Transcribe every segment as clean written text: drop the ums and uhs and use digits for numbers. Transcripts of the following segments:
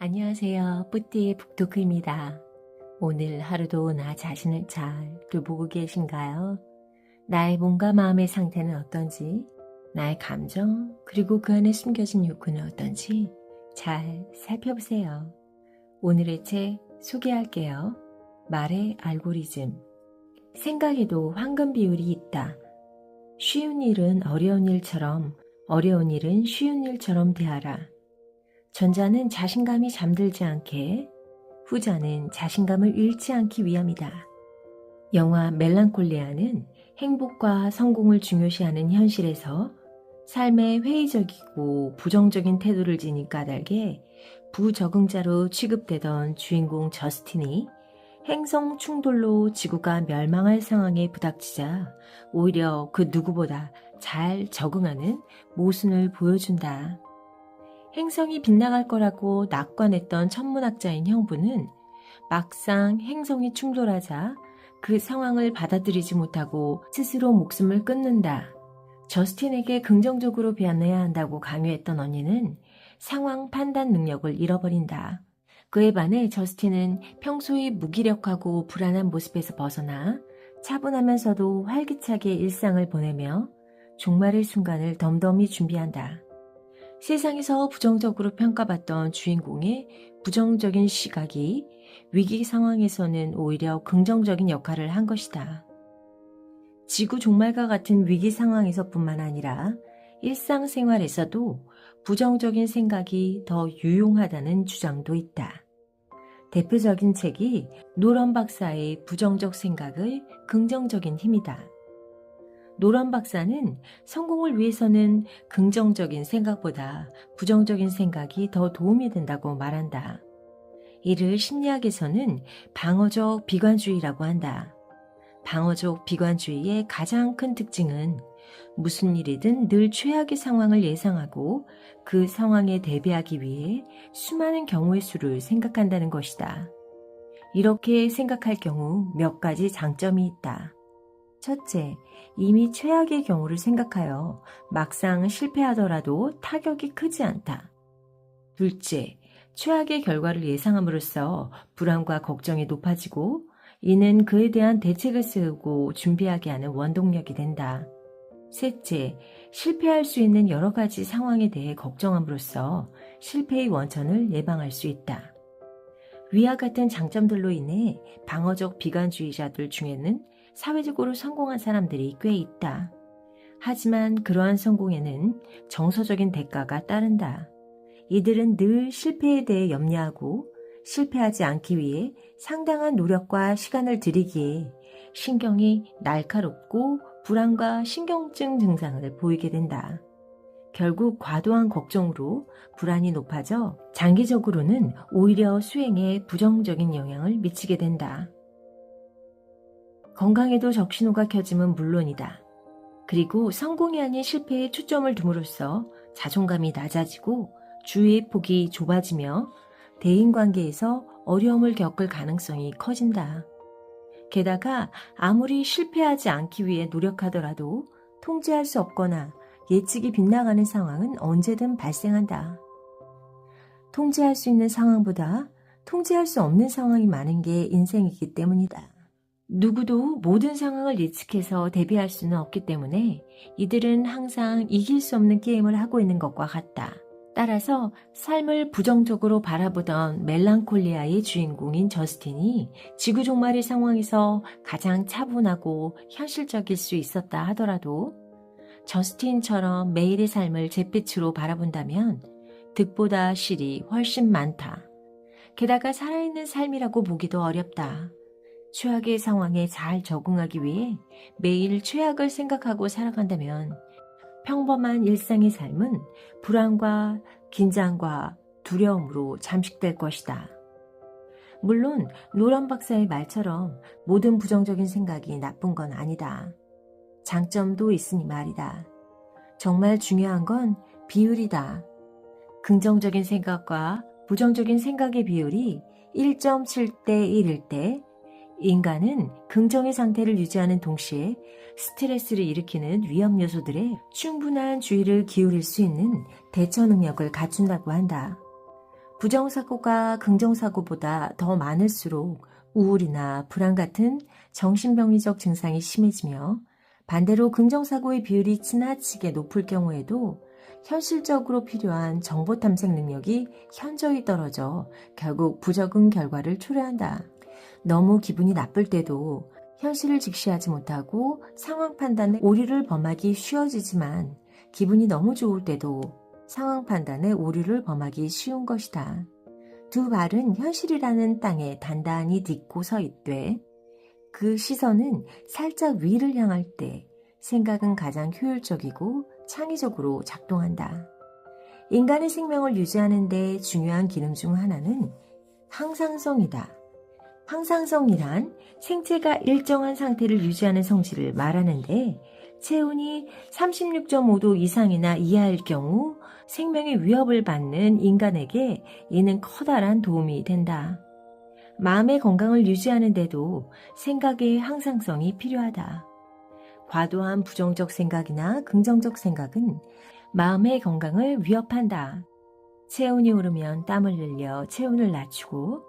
안녕하세요. 뿌띠의 북토크입니다. 오늘 하루도 나 자신을 잘 돌보고 계신가요? 나의 몸과 마음의 상태는 어떤지, 나의 감정, 그리고 그 안에 숨겨진 욕구는 어떤지 잘 살펴보세요. 오늘의 책 소개할게요. 말의 알고리즘. 생각에도 황금 비율이 있다. 쉬운 일은 어려운 일처럼, 어려운 일은 쉬운 일처럼 대하라. 전자는 자신감이 잠들지 않게, 후자는 자신감을 잃지 않기 위함이다. 영화 멜랑콜리아는 행복과 성공을 중요시하는 현실에서 삶에 회의적이고 부정적인 태도를 지닌 까닭에 부적응자로 취급되던 주인공 저스틴이 행성 충돌로 지구가 멸망할 상황에 부닥치자 오히려 그 누구보다 잘 적응하는 모순을 보여준다. 행성이 빗나갈 거라고 낙관했던 천문학자인 형부는 막상 행성이 충돌하자 그 상황을 받아들이지 못하고 스스로 목숨을 끊는다. 저스틴에게 긍정적으로 변해야 한다고 강요했던 언니는 상황 판단 능력을 잃어버린다. 그에 반해 저스틴은 평소의 무기력하고 불안한 모습에서 벗어나 차분하면서도 활기차게 일상을 보내며 종말의 순간을 덤덤히 준비한다. 세상에서 부정적으로 평가받던 주인공의 부정적인 시각이 위기 상황에서는 오히려 긍정적인 역할을 한 것이다. 지구 종말과 같은 위기 상황에서뿐만 아니라 일상생활에서도 부정적인 생각이 더 유용하다는 주장도 있다. 대표적인 책이 노런 박사의 부정적 생각의 긍정적인 힘이다. 노런 박사는 성공을 위해서는 긍정적인 생각보다 부정적인 생각이 더 도움이 된다고 말한다. 이를 심리학에서는 방어적 비관주의라고 한다. 방어적 비관주의의 가장 큰 특징은 무슨 일이든 늘 최악의 상황을 예상하고 그 상황에 대비하기 위해 수많은 경우의 수를 생각한다는 것이다. 이렇게 생각할 경우 몇 가지 장점이 있다. 첫째, 이미 최악의 경우를 생각하여 막상 실패하더라도 타격이 크지 않다. 둘째, 최악의 결과를 예상함으로써 불안과 걱정이 높아지고 이는 그에 대한 대책을 세우고 준비하게 하는 원동력이 된다. 셋째, 실패할 수 있는 여러 가지 상황에 대해 걱정함으로써 실패의 원천을 예방할 수 있다. 위와 같은 장점들로 인해 방어적 비관주의자들 중에는 사회적으로 성공한 사람들이 꽤 있다. 하지만 그러한 성공에는 정서적인 대가가 따른다. 이들은 늘 실패에 대해 염려하고 실패하지 않기 위해 상당한 노력과 시간을 들이기에 신경이 날카롭고 불안과 신경증 증상을 보이게 된다. 결국 과도한 걱정으로 불안이 높아져 장기적으로는 오히려 수행에 부정적인 영향을 미치게 된다. 건강에도 적신호가 켜짐은 물론이다. 그리고 성공이 아닌 실패에 초점을 둠으로써 자존감이 낮아지고 주의의 폭이 좁아지며 대인관계에서 어려움을 겪을 가능성이 커진다. 게다가 아무리 실패하지 않기 위해 노력하더라도 통제할 수 없거나 예측이 빗나가는 상황은 언제든 발생한다. 통제할 수 있는 상황보다 통제할 수 없는 상황이 많은 게 인생이기 때문이다. 누구도 모든 상황을 예측해서 대비할 수는 없기 때문에 이들은 항상 이길 수 없는 게임을 하고 있는 것과 같다. 따라서 삶을 부정적으로 바라보던 멜랑콜리아의 주인공인 저스틴이 지구 종말의 상황에서 가장 차분하고 현실적일 수 있었다 하더라도 저스틴처럼 매일의 삶을 잿빛으로 바라본다면 득보다 실이 훨씬 많다. 게다가 살아있는 삶이라고 보기도 어렵다. 최악의 상황에 잘 적응하기 위해 매일 최악을 생각하고 살아간다면 평범한 일상의 삶은 불안과 긴장과 두려움으로 잠식될 것이다. 물론 노런 박사의 말처럼 모든 부정적인 생각이 나쁜 건 아니다. 장점도 있으니 말이다. 정말 중요한 건 비율이다. 긍정적인 생각과 부정적인 생각의 비율이 1.7대 1일 때 인간은 긍정의 상태를 유지하는 동시에 스트레스를 일으키는 위험 요소들에 충분한 주의를 기울일 수 있는 대처 능력을 갖춘다고 한다. 부정사고가 긍정사고보다 더 많을수록 우울이나 불안 같은 정신병리적 증상이 심해지며 반대로 긍정사고의 비율이 지나치게 높을 경우에도 현실적으로 필요한 정보 탐색 능력이 현저히 떨어져 결국 부적응 결과를 초래한다. 너무 기분이 나쁠 때도 현실을 직시하지 못하고 상황 판단에 오류를 범하기 쉬워지지만 기분이 너무 좋을 때도 상황 판단에 오류를 범하기 쉬운 것이다. 두 발은 현실이라는 땅에 단단히 딛고 서 있되 그 시선은 살짝 위를 향할 때 생각은 가장 효율적이고 창의적으로 작동한다. 인간의 생명을 유지하는 데 중요한 기능 중 하나는 항상성이다. 항상성이란 생체가 일정한 상태를 유지하는 성질을 말하는데 체온이 36.5도 이상이나 이하일 경우 생명의 위협을 받는 인간에게 이는 커다란 도움이 된다. 마음의 건강을 유지하는 데도 생각의 항상성이 필요하다. 과도한 부정적 생각이나 긍정적 생각은 마음의 건강을 위협한다. 체온이 오르면 땀을 흘려 체온을 낮추고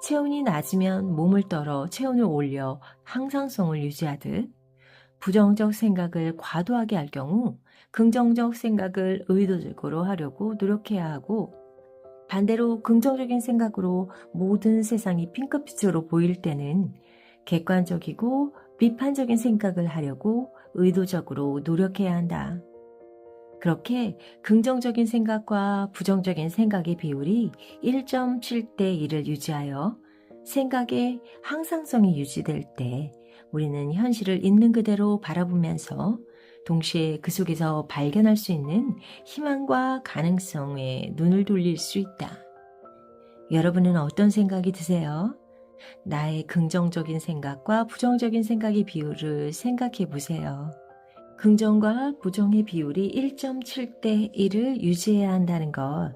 체온이 낮으면 몸을 떨어 체온을 올려 항상성을 유지하듯 부정적 생각을 과도하게 할 경우 긍정적 생각을 의도적으로 하려고 노력해야 하고 반대로 긍정적인 생각으로 모든 세상이 핑크빛으로 보일 때는 객관적이고 비판적인 생각을 하려고 의도적으로 노력해야 한다. 그렇게 긍정적인 생각과 부정적인 생각의 비율이 1.7대 1을 유지하여 생각의 항상성이 유지될 때 우리는 현실을 있는 그대로 바라보면서 동시에 그 속에서 발견할 수 있는 희망과 가능성에 눈을 돌릴 수 있다. 여러분은 어떤 생각이 드세요? 나의 긍정적인 생각과 부정적인 생각의 비율을 생각해 보세요. 긍정과 부정의 비율이 1.7대 1을 유지해야 한다는 것,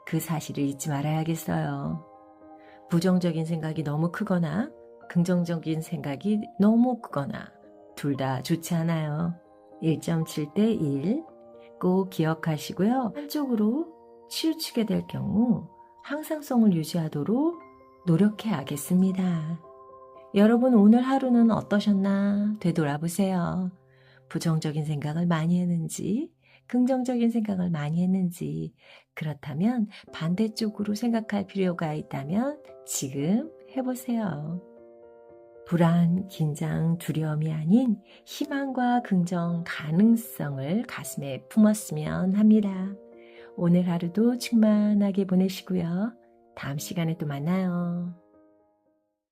그 사실을 잊지 말아야겠어요. 부정적인 생각이 너무 크거나 긍정적인 생각이 너무 크거나 둘 다 좋지 않아요. 1.7대 1, 꼭 기억하시고요. 한쪽으로 치우치게 될 경우 항상성을 유지하도록 노력해야겠습니다. 여러분 오늘 하루는 어떠셨나 되돌아보세요. 부정적인 생각을 많이 했는지, 긍정적인 생각을 많이 했는지, 그렇다면 반대쪽으로 생각할 필요가 있다면 지금 해보세요. 불안, 긴장, 두려움이 아닌 희망과 긍정, 가능성을 가슴에 품었으면 합니다. 오늘 하루도 충만하게 보내시고요. 다음 시간에 또 만나요.